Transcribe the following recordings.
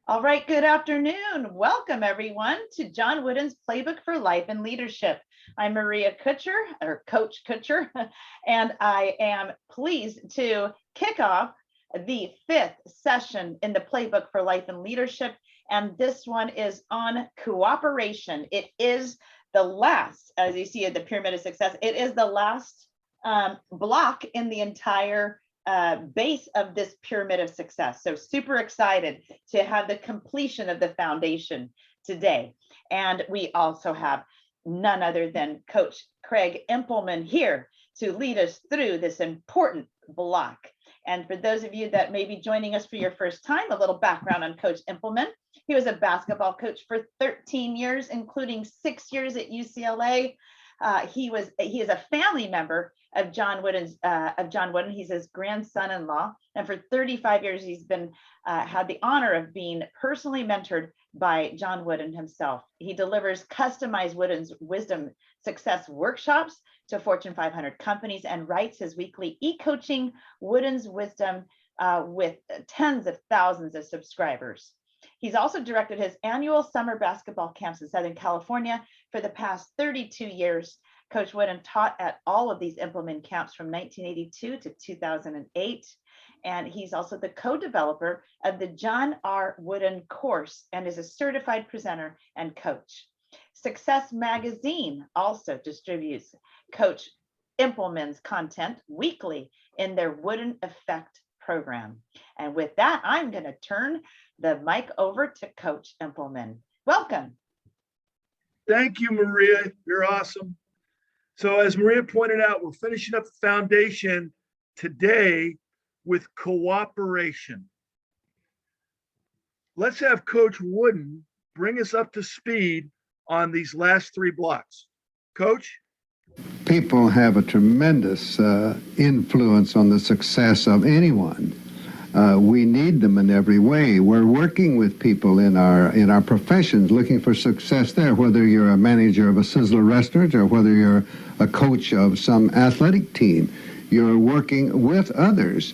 All right, good afternoon. Welcome everyone to John Wooden's Playbook for Life and Leadership. I'm Maria Kutcher, or Coach Kutcher, and I am pleased to kick off the 5th session in the Playbook for Life and Leadership. And this one is on cooperation. It is the last, as you see at the Pyramid of Success, it is the last block in the entire base of this Pyramid of Success. So super excited to have the completion of the foundation today. And we also have none other than Coach Craig Impleman here to lead us through this important block. And for those of you that may be joining us for your first time, a little background on Coach Impleman. He was a basketball coach for 13 years, including 6 years at UCLA. He is a family member of John Wooden. He's his grandson-in-law, and for 35 years he's been had the honor of being personally mentored by John Wooden himself. He delivers customized Wooden's wisdom success workshops to Fortune 500 companies and writes his weekly e-coaching Wooden's Wisdom with tens of thousands of subscribers. He's also directed his annual summer basketball camps in Southern California for the past 32 years. Coach Wooden taught at all of these Impleman camps from 1982 to 2008. And he's also the co-developer of the John R. Wooden course and is a certified presenter and coach. Success Magazine also distributes Coach Impleman's content weekly in their Wooden Effect program. And with that, I'm going to turn the mic over to Coach Impleman. Welcome. Thank you, Maria. You're awesome. So as Maria pointed out, we're finishing up the foundation today with cooperation. Let's have Coach Wooden bring us up to speed on these last 3 blocks. Coach? People have a tremendous influence on the success of anyone. We need them in every way. We're working with people in our professions, looking for success there, whether you're a manager of a Sizzler restaurant or whether you're a coach of some athletic team. You're working with others.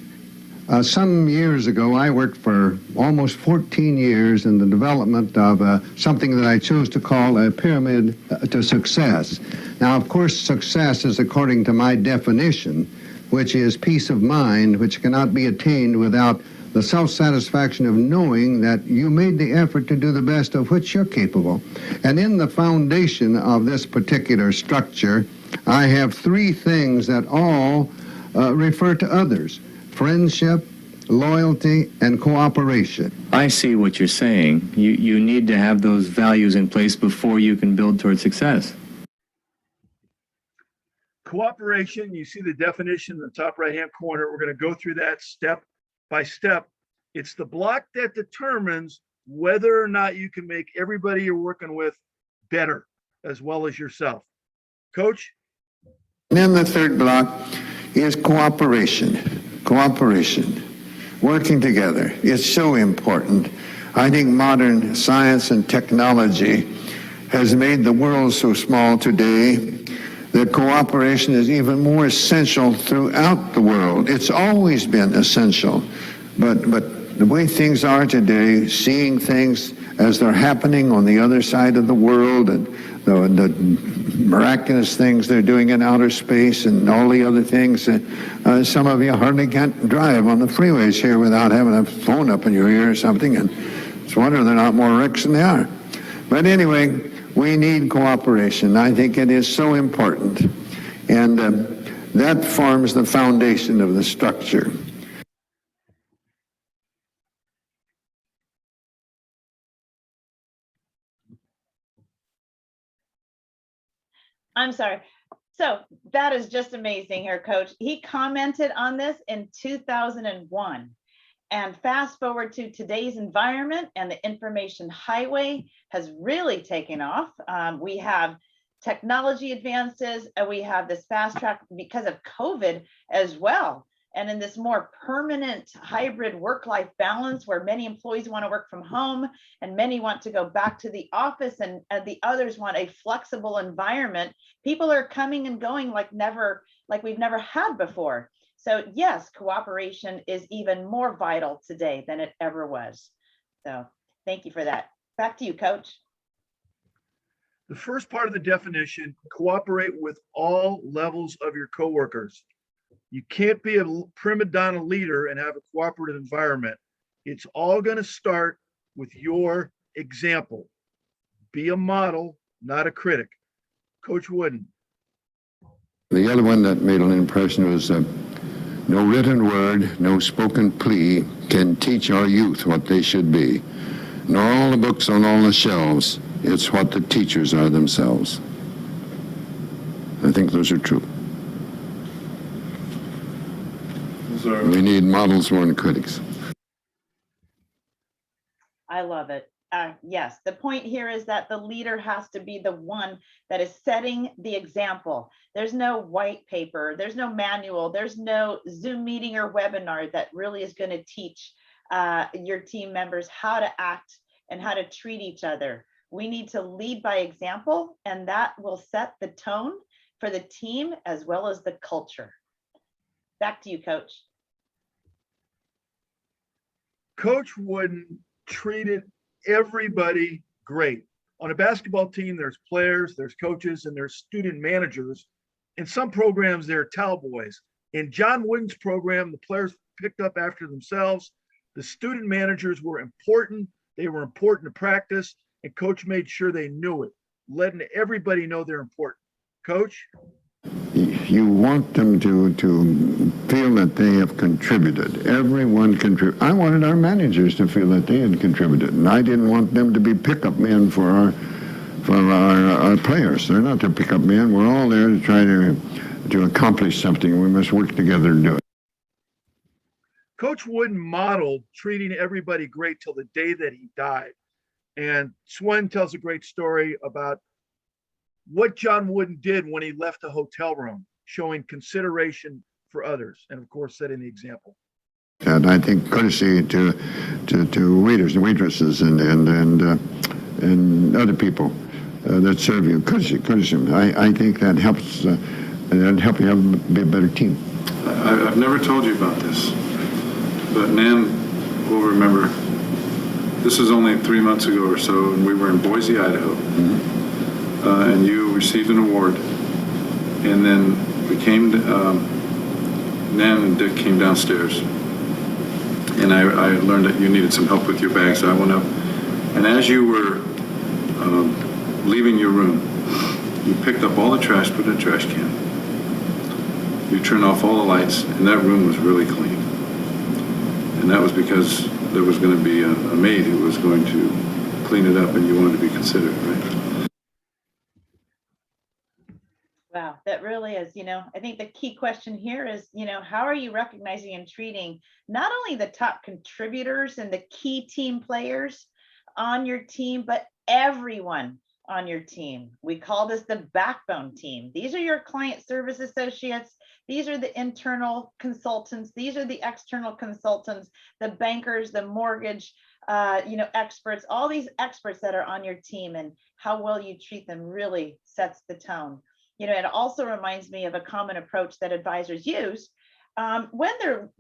Some years ago, I worked for almost 14 years in the development of something that I chose to call a pyramid to success. Now, of course, success is according to my definition, which is peace of mind, which cannot be attained without the self-satisfaction of knowing that you made the effort to do the best of which you're capable. And in the foundation of this particular structure, I have 3 things that all refer to others: friendship, loyalty, and cooperation. I see what you're saying. You need to have those values in place before you can build towards success. Cooperation, you see the definition in the top right-hand corner. We're going to go through that step by step. It's the block that determines whether or not you can make everybody you're working with better, as well as yourself. Coach? And then the 3rd block is cooperation. Cooperation. Working together. It's so important. I think modern science and technology has made the world so small today that cooperation is even more essential throughout the world. It's always been essential, but the way things are today, seeing things as they're happening on the other side of the world, and the miraculous things they're doing in outer space and all the other things, some of you hardly can't drive on the freeways here without having a phone up in your ear or something, and it's a wonder they're not more wrecks than they are. But anyway, we need cooperation. I think it is so important. And that forms the foundation of the structure. I'm sorry. So that is just amazing here, Coach. He commented on this in 2001. And fast forward to today's environment, and the information highway has really taken off. We have technology advances, and we have this fast track because of COVID as well. And in this more permanent hybrid work-life balance where many employees want to work from home and many want to go back to the office, and the others want a flexible environment, people are coming and going like we've never had before. So yes, cooperation is even more vital today than it ever was. So Thank you for that. Back to you, Coach. The first part of the definition, cooperate with all levels of your coworkers. You can't be a prima donna leader and have a cooperative environment. It's all going to start with your example. Be a model, not a critic. Coach Wooden. The other one that made an impression was no written word, no spoken plea can teach our youth what they should be. Nor all the books on all the shelves. It's what the teachers are themselves. I think those are true. We need models more than critics. I love it. Yes, the point here is that the leader has to be the one that is setting the example. There's no white paper, there's no manual, there's no Zoom meeting or webinar that really is going to teach your team members how to act and how to treat each other. We need to lead by example, and that will set the tone for the team as well as the culture. Back to you, Coach. Coach Wooden treated everybody great. On a basketball team, there's players, there's coaches, and there's student managers. In some programs, they're towel boys. In John Wooden's program, the players picked up after themselves. The student managers were important. They were important to practice, and Coach made sure they knew it, letting everybody know they're important. Coach? You want them to feel that they have contributed. Everyone contributed. I wanted our managers to feel that they had contributed, and I didn't want them to be pickup men for our players. They're not the pickup men. We're all there to try to accomplish something. We must work together to do it. Coach Wooden modeled treating everybody great till the day that he died. And Swen tells a great story about what John Wooden did when he left the hotel room, showing consideration for others, and of course, setting the example. And I think courtesy to waiters and waitresses and other people that serve you, courtesy. I think that helps. That help you be a better team. I've never told you about this, but Nan will remember. This is only 3 months ago or so, and we were in Boise, Idaho. Mm-hmm. And you received an award, and then we came, Nan and Dick came downstairs, and I learned that you needed some help with your bag, so I went up, and as you were leaving your room, you picked up all the trash, put in a trash can, you turned off all the lights, and that room was really clean, and that was because there was going to be a maid who was going to clean it up, and you wanted to be considerate, right? Wow, that really is, I think the key question here is, how are you recognizing and treating not only the top contributors and the key team players on your team, but everyone on your team? We call this the backbone team. These are your client service associates. These are the internal consultants. These are the external consultants, the bankers, the mortgage, experts, all these experts that are on your team, and how well you treat them really sets the tone. It also reminds me of a common approach that advisors use when they're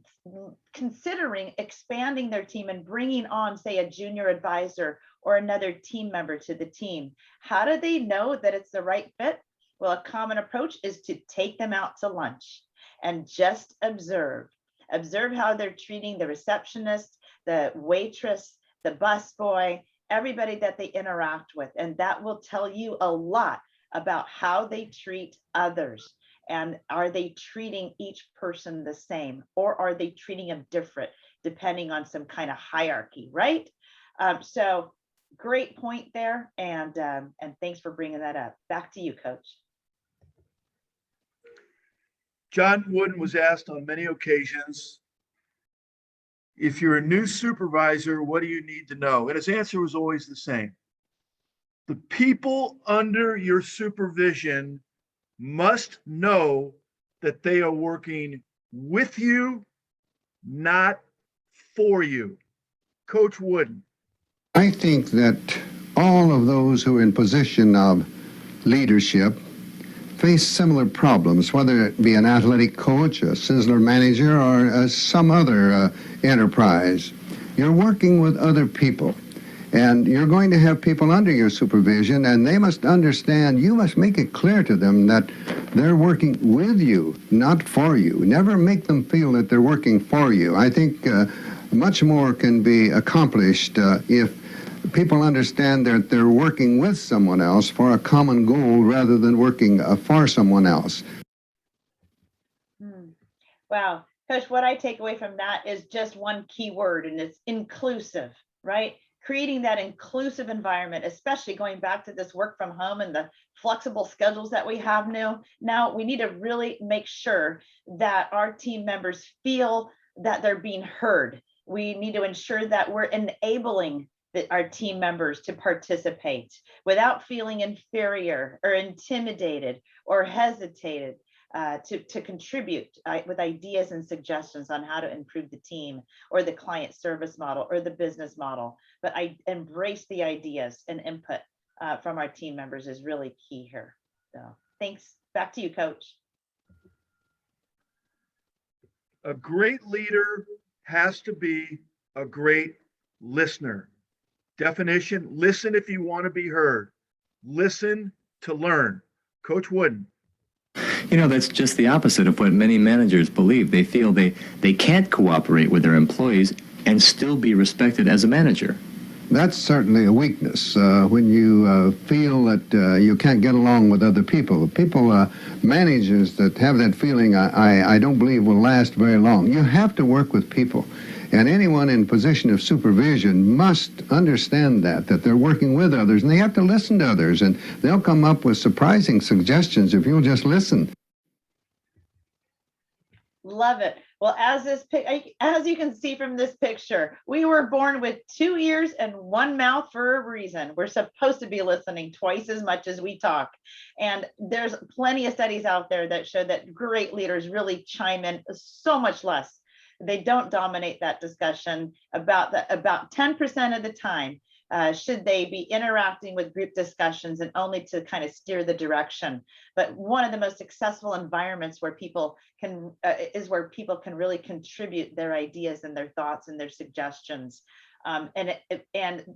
considering expanding their team and bringing on, say, a junior advisor or another team member to the team. How do they know that it's the right fit? Well, a common approach is to take them out to lunch and just observe. Observe how they're treating the receptionist, the waitress, the busboy, everybody that they interact with. And that will tell you a lot about how they treat others, and are they treating each person the same, or are they treating them different depending on some kind of hierarchy, right? So great point there, and thanks for bringing that up. Back to you, Coach. John Wooden was asked on many occasions, if you're a new supervisor, what do you need to know? And his answer was always the same. The people under your supervision must know that they are working with you, not for you. Coach Wooden. I think that all of those who are in position of leadership face similar problems, whether it be an athletic coach, a Sizzler manager, or some other enterprise. You're working with other people. And you're going to have people under your supervision, and they must understand, you must make it clear to them that they're working with you, not for you. Never make them feel that they're working for you. I think much more can be accomplished if people understand that they're working with someone else for a common goal rather than working for someone else. Wow. Coach, what I take away from that is just one key word, and it's inclusive, right? Creating that inclusive environment, especially going back to this work from home and the flexible schedules that we have now, we need to really make sure that our team members feel that they're being heard. We need to ensure that we're enabling our team members to participate without feeling inferior or intimidated or hesitated to contribute with ideas and suggestions on how to improve the team or the client service model or the business model. But I embrace the ideas and input from our team members is really key here. So thanks. Back to you, Coach. A great leader has to be a great listener. Definition: listen if you want to be heard. Listen to learn. Coach Wooden. You know, that's just the opposite of what many managers believe. They feel they can't cooperate with their employees and still be respected as a manager. That's certainly a weakness when you feel that you can't get along with other people. Managers that have that feeling, I don't believe will last very long. You have to work with people. And anyone in position of supervision must understand that they're working with others, and they have to listen to others, and they'll come up with surprising suggestions if you'll just listen. Love it. Well, as you can see from this picture, we were born with 2 ears and 1 mouth for a reason. We're supposed to be listening twice as much as we talk. And there's plenty of studies out there that show that great leaders really chime in so much less. They don't dominate that discussion about 10% of the time. Should they be interacting with group discussions and only to kind of steer the direction. But one of the most successful environments where people can really contribute their ideas and their thoughts and their suggestions. And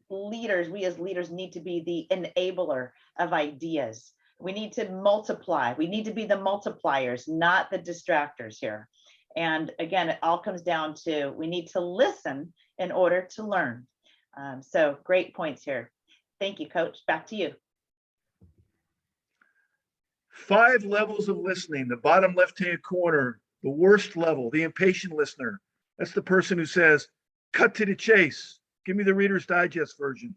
leaders, we as leaders need to be the enabler of ideas. We need to multiply. We need to be the multipliers, not the distractors here. And again, it all comes down to we need to listen in order to learn. So great points here. Thank you, Coach. Back to you. 5 levels of listening. The bottom left-hand corner, the worst level, the impatient listener. That's the person who says, cut to the chase. Give me the Reader's Digest version.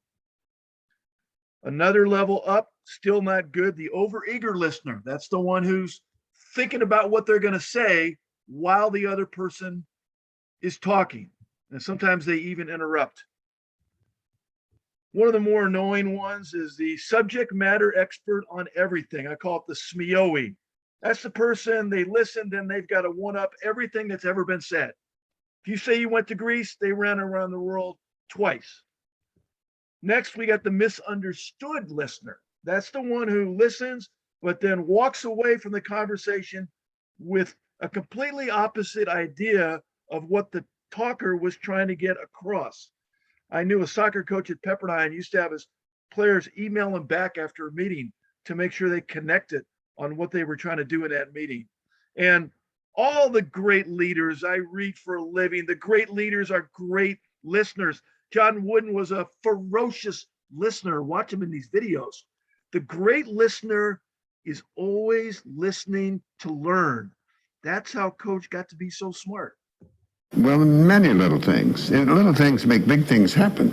Another level up, still not good, the overeager listener. That's the one who's thinking about what they're going to say while the other person is talking. And sometimes they even interrupt. One of the more annoying ones is the subject matter expert on everything. I call it the SMEOE. That's the person, they listen, then they've got to one-up everything that's ever been said. If you say you went to Greece, they ran around the world twice. Next, we got the misunderstood listener. That's the one who listens, but then walks away from the conversation with a completely opposite idea of what the talker was trying to get across. I knew a soccer coach at Pepperdine used to have his players email him back after a meeting to make sure they connected on what they were trying to do in that meeting. And all the great leaders I read for a living, the great leaders are great listeners. John Wooden was a ferocious listener. Watch him in these videos. The great listener is always listening to learn. That's how Coach got to be so smart. Well, many little things. And little things make big things happen.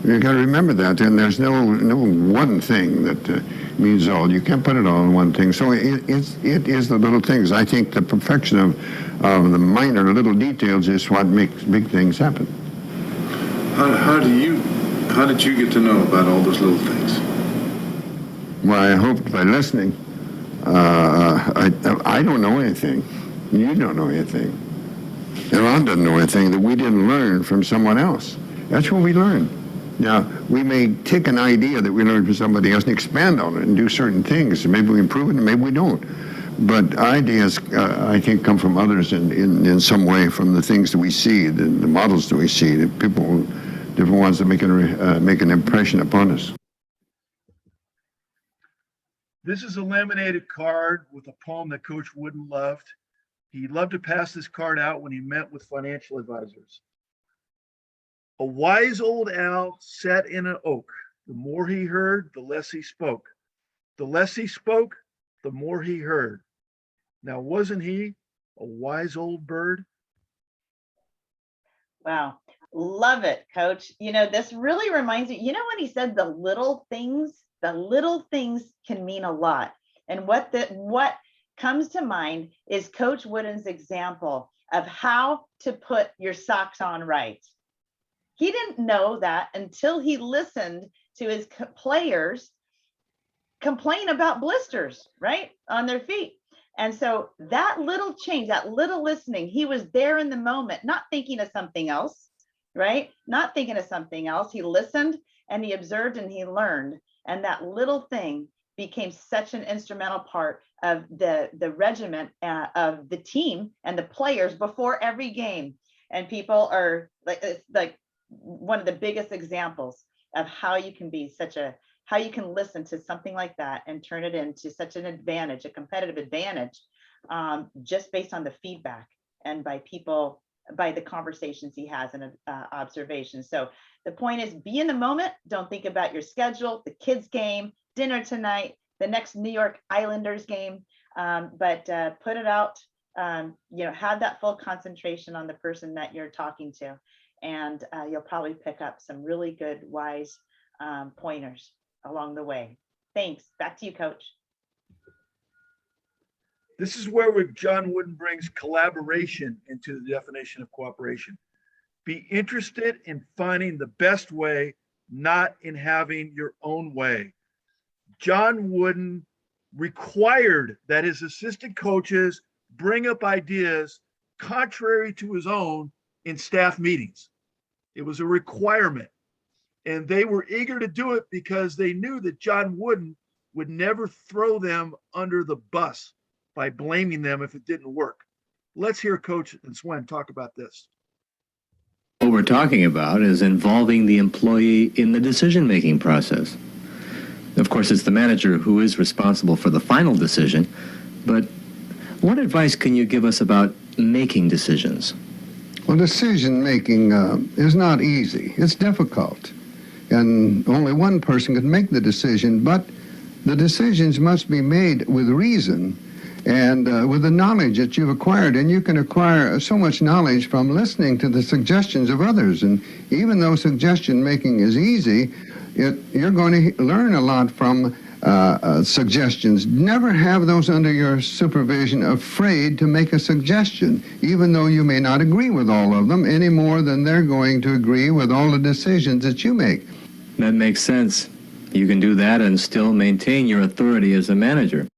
You got to remember that. And there's no one thing that means all. You can't put it all in one thing. So it is the little things. I think the perfection of the minor little details is what makes big things happen. How did you get to know about all those little things? Well, I hoped by listening. I don't know anything. You don't know anything. And Ron doesn't know anything that we didn't learn from someone else. That's what we learn. Now, we may take an idea that we learned from somebody else and expand on it and do certain things. Maybe we improve it and maybe we don't. But ideas, I think, come from others in some way, from the things that we see, the models that we see, that people different ones that make an impression upon us. This is a laminated card with a poem that Coach Wooden loved. He loved to pass this card out when he met with financial advisors. A wise old owl sat in an oak. The more he heard, the less he spoke. The less he spoke, the more he heard. Now, wasn't he a wise old bird? Wow. Love it, Coach. You know, this really reminds me, you know, when he said the little things can mean a lot. And what comes to mind is Coach Wooden's example of how to put your socks on right. He didn't know that until he listened to his players complain about blisters, right, on their feet. And so that little change, that little listening, he was there in the moment, not thinking of something else, right? Not thinking of something else. He listened and he observed and he learned. And that little thing became such an instrumental part of the regiment of the team and the players before every game. And people are like, it's like one of the biggest examples of how you can be how you can listen to something like that and turn it into such an advantage, a competitive advantage, just based on the feedback and by the conversations he has and observations. So the point is, be in the moment. Don't think about your schedule, the kids' game, dinner tonight, the next New York Islanders game, but put it out. Have that full concentration on the person that you're talking to, and you'll probably pick up some really good, wise pointers along the way. Thanks. Back to you, Coach. This is where John Wooden brings collaboration into the definition of cooperation. Be interested in finding the best way, not in having your own way. John Wooden required that his assistant coaches bring up ideas contrary to his own in staff meetings. It was a requirement. And they were eager to do it because they knew that John Wooden would never throw them under the bus by blaming them if it didn't work. Let's hear Coach and Swen talk about this. What we're talking about is involving the employee in the decision-making process. Of course, it's the manager who is responsible for the final decision, but what advice can you give us about making decisions? Well, decision making is not easy. It's difficult. And only one person can make the decision, but the decisions must be made with reason and with the knowledge that you've acquired. And you can acquire so much knowledge from listening to the suggestions of others. And even though suggestion making is easy, you're going to learn a lot from suggestions. Never have those under your supervision afraid to make a suggestion, even though you may not agree with all of them any more than they're going to agree with all the decisions that you make. That makes sense. You can do that and still maintain your authority as a manager.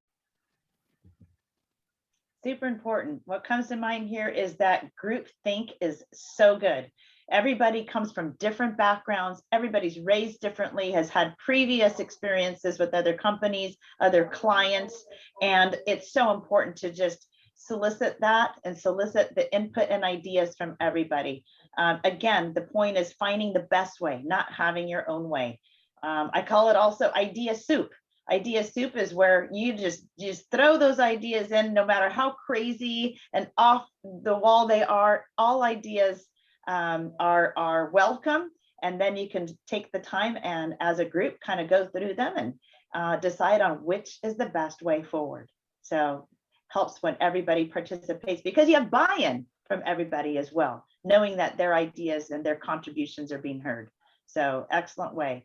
Super important. What comes to mind here is that group think is so good. Everybody comes from different backgrounds. Everybody's raised differently, has had previous experiences with other companies, other clients. And it's so important to just solicit that and solicit the input and ideas from everybody. Again, the point is finding the best way, not having your own way. I call it also idea soup. Idea soup is where you just throw those ideas in, no matter how crazy and off the wall they are. All ideas are welcome, and then you can take the time and as a group kind of go through them and decide on which is the best way forward. So helps when everybody participates because you have buy-in from everybody as well, knowing that their ideas and their contributions are being heard. So excellent way.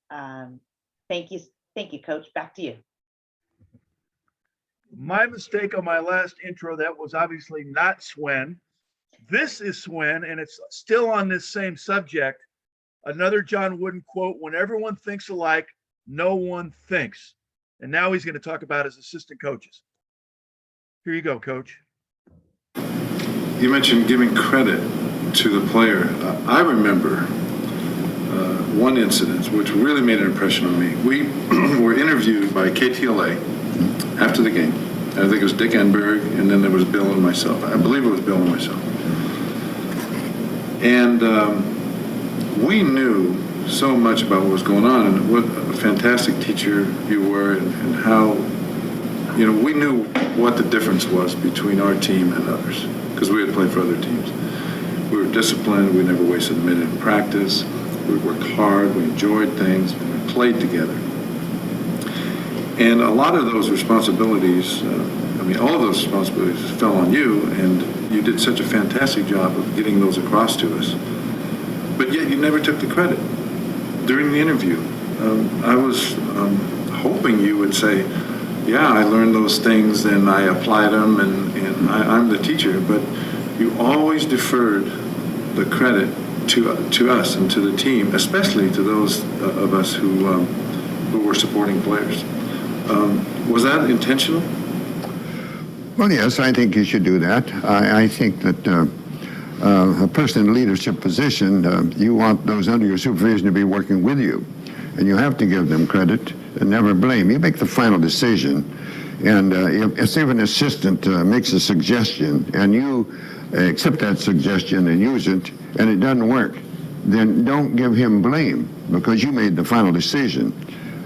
Thank you, Coach. Back to you. My mistake on my last intro, that was obviously not Swen. This is Swen, and it's still on this same subject. Another John Wooden quote: when everyone thinks alike, no one thinks. And now he's going to talk about his assistant coaches. Here you go, Coach. You mentioned giving credit to the player. I remember one incident which really made an impression on me. We were interviewed by KTLA after the game. I think it was Dick Enberg, and then there was Bill and myself. I believe it was Bill and myself. And we knew so much about what was going on and what a fantastic teacher you were, and how, we knew what the difference was between our team and others, because we had played for other teams. We were disciplined. We never wasted a minute in practice. We worked hard. We enjoyed things. And we played together. And a lot of those responsibilities, all of those responsibilities fell on you, and you did such a fantastic job of getting those across to us. But yet you never took the credit. During the interview, I was hoping you would say, yeah, I learned those things and I applied them, and I'm the teacher. But you always deferred the credit to us and to the team, especially to those of us who were supporting players. Was that intentional? Well, yes, I think you should do that. I think that a person in a leadership position, you want those under your supervision to be working with you. And you have to give them credit and never blame. You make the final decision. And if an assistant makes a suggestion and you accept that suggestion and use it, and it doesn't work, then don't give him blame because you made the final decision.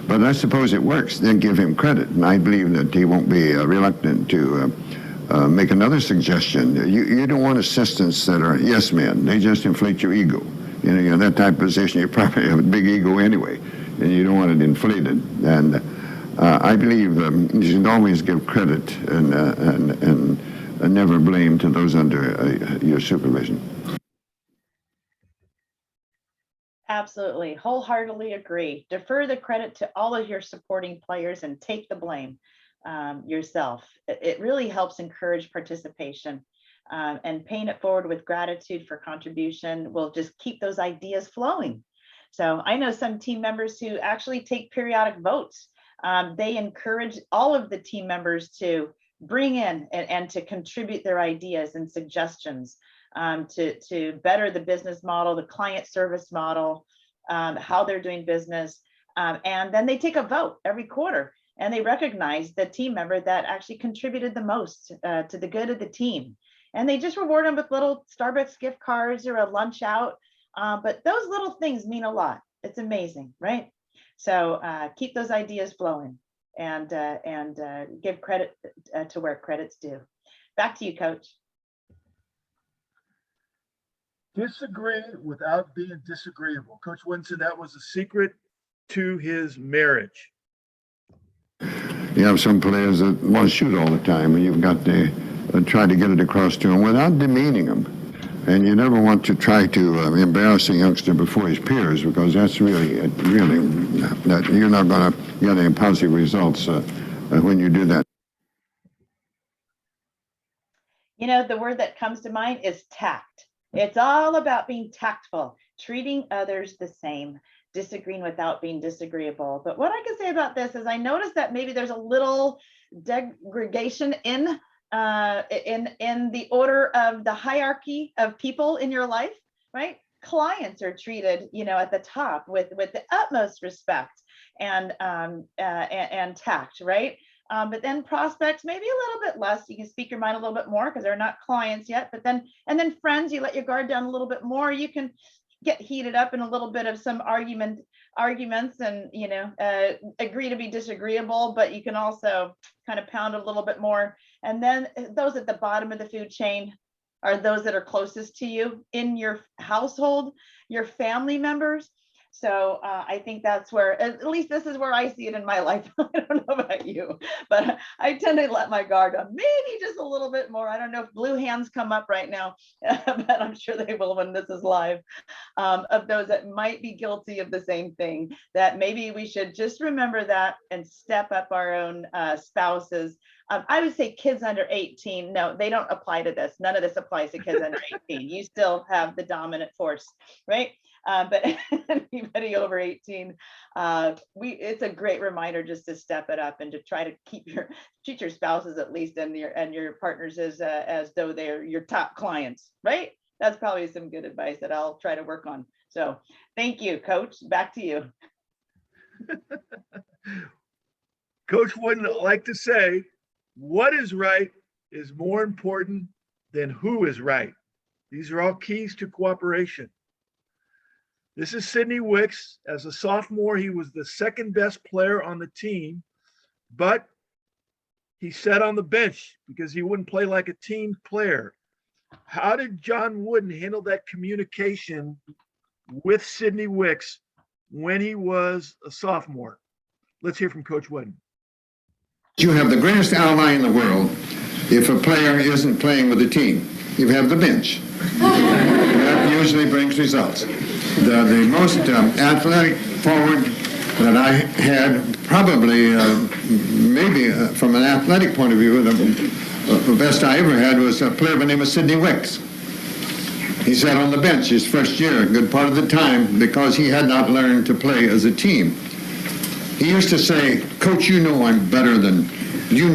But I suppose it works, then give him credit. And I believe that he won't be reluctant to make another suggestion. You don't want assistants that are yes men. They just inflate your ego. You're in that type of position, you probably have a big ego anyway, and you don't want it inflated. And I believe you should always give credit and never blame to those under your supervision. Absolutely. Wholeheartedly agree. Defer the credit to all of your supporting players and take the blame yourself. It really helps encourage participation, and paying it forward with gratitude for contribution will just keep those ideas flowing. So I know some team members who actually take periodic votes. They encourage all of the team members to bring in and to contribute their ideas and suggestions to better the business model, the client service model, how they're doing business. And then they take a vote every quarter and they recognize the team member that actually contributed the most to the good of the team. And they just reward them with little Starbucks gift cards or a lunch out. But those little things mean a lot. It's amazing, right? So keep those ideas flowing and give credit to where credit's due. Back to you, Coach. Disagree without being disagreeable. Coach Winston, that was the secret to his marriage. You have some players that want to shoot all the time, and you've got to try to get it across to them without demeaning them. And you never want to try to embarrass a youngster before his peers, because that's really, that you're not going to get any positive results when you do that. The word that comes to mind is tact. It's all about being tactful, treating others the same, disagreeing without being disagreeable. But what I can say about this is I noticed that maybe there's a little degradation in the order of the hierarchy of people in your life, right? Clients are treated, at the top with the utmost respect and tact, right? But then prospects, maybe a little bit less. You can speak your mind a little bit more because they're not clients yet. But then friends, you let your guard down a little bit more. You can get heated up in a little bit of some arguments and, agree to be disagreeable, but you can also kind of pound a little bit more. And then those at the bottom of the food chain are those that are closest to you in your household, your family members. So I think that's where, at least this is where I see it in my life. I don't know about you, but I tend to let my guard up, maybe just a little bit more. I don't know if blue hands come up right now, but I'm sure they will when this is live, of those that might be guilty of the same thing, that maybe we should just remember that and step up our own spouses. I would say kids under 18, no, they don't apply to this. None of this applies to kids under 18. You still have the dominant force, right? But anybody over 18, it's a great reminder just to step it up and to try to treat your spouses at least and your partners as though they're your top clients, right? That's probably some good advice that I'll try to work on. So thank you, Coach. Back to you. Coach wouldn't like to say, what is right is more important than who is right. These are all keys to cooperation. This is Sidney Wicks. As a sophomore, he was the second best player on the team, but he sat on the bench because he wouldn't play like a team player. How did John Wooden handle that communication with Sidney Wicks when he was a sophomore? Let's hear from Coach Wooden. You have the greatest ally in the world if a player isn't playing with the team. You have the bench. That usually brings results. The most athletic forward that I had, probably, maybe from an athletic point of view, the best I ever had was a player by the name of Sidney Wicks. He sat on the bench his first year, a good part of the time, because he had not learned to play as a team. He used to say, "Coach, you know I'm better than, you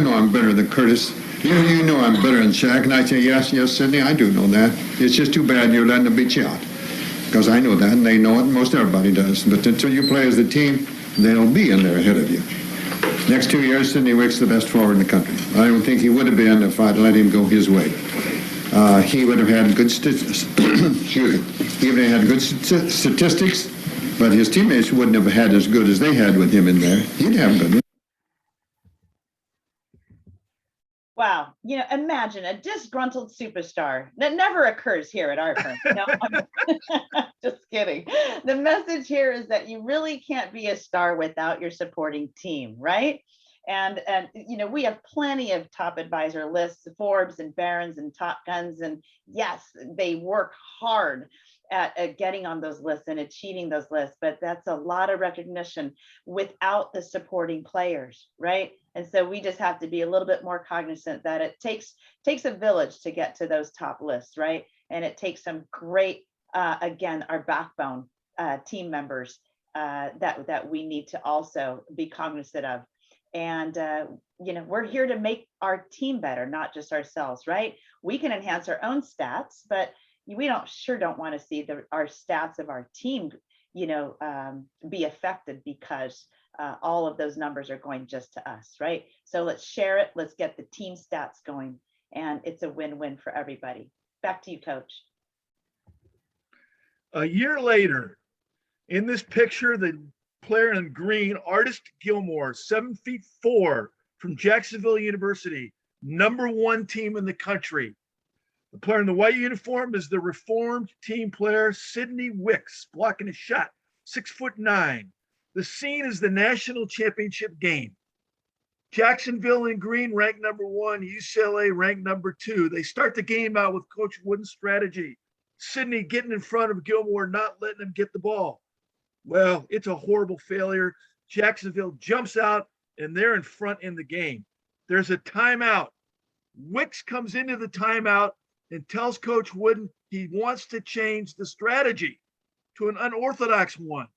know I'm better than Curtis. You know I'm better than Shaq." And I say, yes, Sidney, I do know that. It's just too bad you're letting them beat you out. Because I know that, and they know it, and most everybody does. But until you play as a team, they'll be in there ahead of you. Next 2 years, Sidney Wicks the best forward in the country. I don't think he would have been if I'd let him go his way. He would have had good statistics, but his teammates wouldn't have had as good as they had with him in there. He'd have good. Wow. Imagine a disgruntled superstar. That never occurs here at our firm. No, I'm just kidding. The message here is that you really can't be a star without your supporting team, right? And we have plenty of top advisor lists, Forbes and Barron's and Top Guns. And yes, they work hard at getting on those lists and achieving those lists, but that's a lot of recognition without the supporting players, right? And so we just have to be a little bit more cognizant that it takes a village to get to those top lists, right? And it takes some great, again, our backbone team members that we need to also be cognizant of. And, we're here to make our team better, not just ourselves, right? We can enhance our own stats, but we don't want to see our stats of our team, be affected because all of those numbers are going just to us, right? So let's share it. Let's get the team stats going, and it's a win-win for everybody. Back to you, Coach. A year later, in this picture, the player in green, Artis Gilmore, 7'4" from Jacksonville University, #1 team in the country. The player in the white uniform is the reformed team player, Sidney Wicks, blocking a shot, 6'9". The scene is the national championship game. Jacksonville in green, ranked #1, UCLA ranked #2. They start the game out with Coach Wooden's strategy. Sidney getting in front of Gilmore, not letting him get the ball. Well, it's a horrible failure. Jacksonville jumps out, and they're in front in the game. There's a timeout. Wicks comes into the timeout and tells Coach Wooden he wants to change the strategy to an unorthodox one.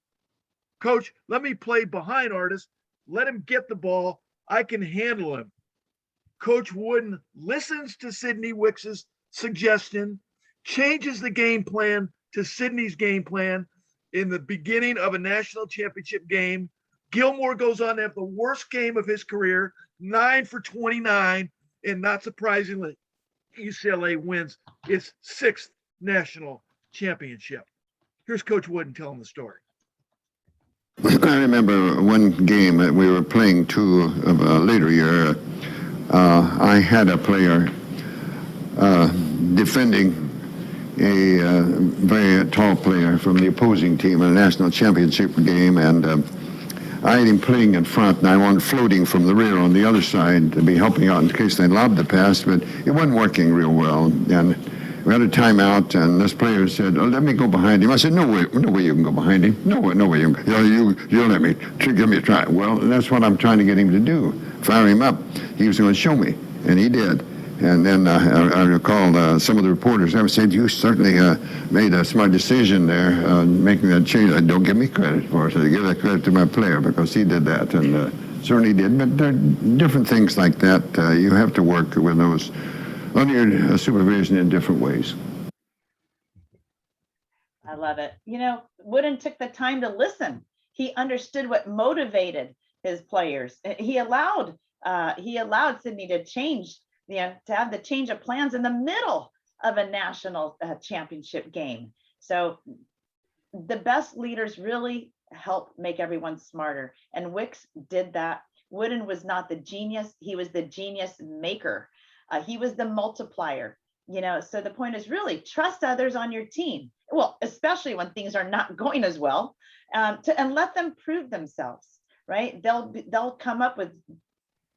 Coach, let me play behind Artis. Let him get the ball. I can handle him. Coach Wooden listens to Sidney Wicks's suggestion, changes the game plan to Sidney's game plan. In the beginning of a national championship game, Gilmore goes on to have the worst game of his career, 9 for 29, and not surprisingly, UCLA wins its 6th national championship. Here's Coach Wooden telling the story. I remember one game that we were playing to of a later year. I had a player defending a very tall player from the opposing team in a national championship game, and I had him playing in front, and I wanted floating from the rear on the other side to be helping out in case they lobbed the pass, but it wasn't working real well. And we had a timeout, and this player said, "Oh, let me go behind him." I said, "No way you can go behind him. No way you can. You'll let me, give me a try." Well, that's what I'm trying to get him to do, fire him up. He was going to show me, and he did. And then I recall some of the reporters have said, "You certainly made a smart decision there, making that change." Don't give me credit for it. I give that credit to my player because he did that, and certainly did. But there are different things like that. You have to work with those under your supervision in different ways. I love it. Wooden took the time to listen. He understood what motivated his players. He allowed Sidney to change, to have the change of plans in the middle of a national championship game. So the best leaders really help make everyone smarter. And Wicks did that. Wooden was not the genius. He was the genius maker. He was the multiplier. So the point is really trust others on your team. Well, especially when things are not going as well, and let them prove themselves, right? They'll come up with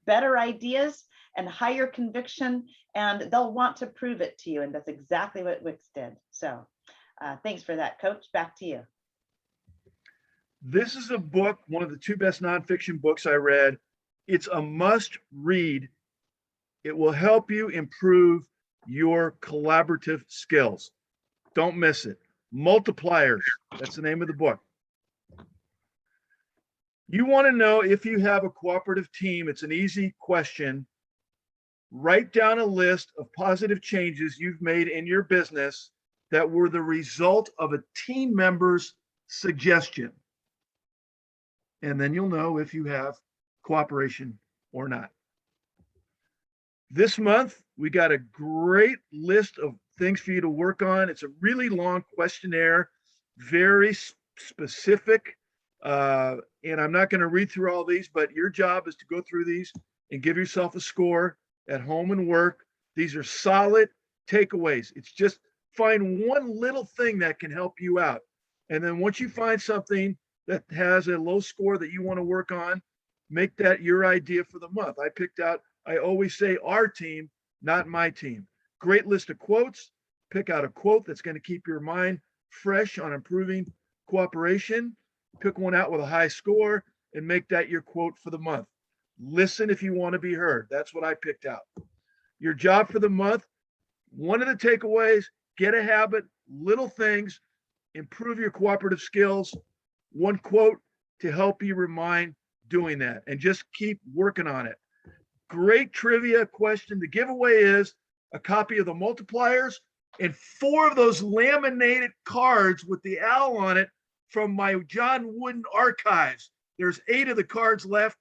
better ideas and higher conviction, and they'll want to prove it to you. And that's exactly what Wicks did. So thanks for that, Coach. Back to you. This is a book, one of the 2 best nonfiction books I read. It's a must read. It will help you improve your collaborative skills. Don't miss it. Multipliers, that's the name of the book. You want to know if you have a cooperative team. It's an easy question. Write down a list of positive changes you've made in your business that were the result of a team member's suggestion. And then you'll know if you have cooperation or not. This month, we got a great list of things for you to work on. It's a really long questionnaire, very specific. And I'm not going to read through all these, but your job is to go through these and give yourself a score at home and work. These are solid takeaways. It's just find one little thing that can help you out. And then once you find something that has a low score that you want to work on, make that your idea for the month. I always say our team, not my team. Great list of quotes. Pick out a quote that's going to keep your mind fresh on improving cooperation. Pick one out with a high score and make that your quote for the month. Listen if you want to be heard. That's what I picked out. Your job for the month, one of the takeaways, get a habit, little things, improve your cooperative skills. One quote to help you remind doing that, and just keep working on it. Great trivia question. The giveaway is a copy of the multipliers and 4 of those laminated cards with the owl on it from my John Wooden archives. There's 8 of the cards left.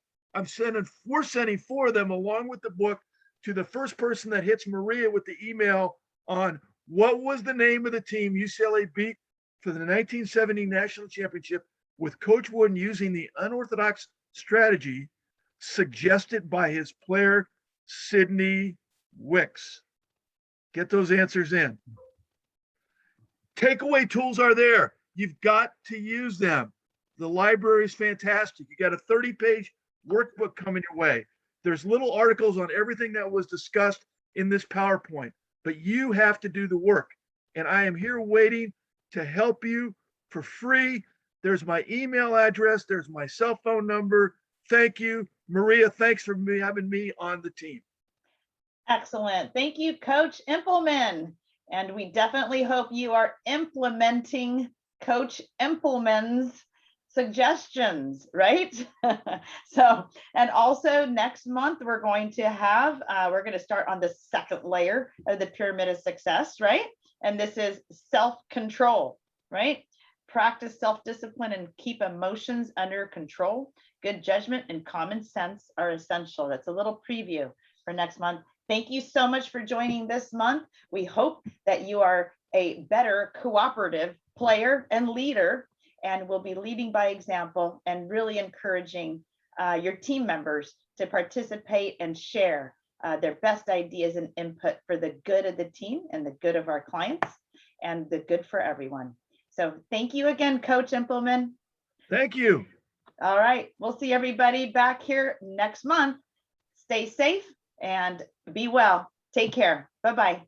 We're sending 4 of them along with the book to the first person that hits Maria with the email on what was the name of the team UCLA beat for the 1970 national championship with Coach Wooden using the unorthodox strategy suggested by his player, Sidney Wicks. Get those answers in. Takeaway tools are there. You've got to use them. The library is fantastic. You got a 30-page workbook coming your way. There's little articles on everything that was discussed in this PowerPoint, but you have to do the work. And I am here waiting to help you for free. There's my email address. There's my cell phone number. Thank you. Maria, thanks for having me on the team. Excellent. Thank you, Coach Impleman. And we definitely hope you are implementing Coach Impleman's suggestions, right? And also next month, we're going to start on the second layer of the pyramid of success, right? And this is self-control, right? Practice self-discipline and keep emotions under control. Good judgment and common sense are essential. That's a little preview for next month. Thank you so much for joining this month. We hope that you are a better cooperative player and leader, and will be leading by example and really encouraging your team members to participate and share their best ideas and input for the good of the team and the good of our clients and the good for everyone. So thank you again, Coach Impleman. Thank you. All right, we'll see everybody back here next month. Stay safe and be well. Take care. Bye-bye.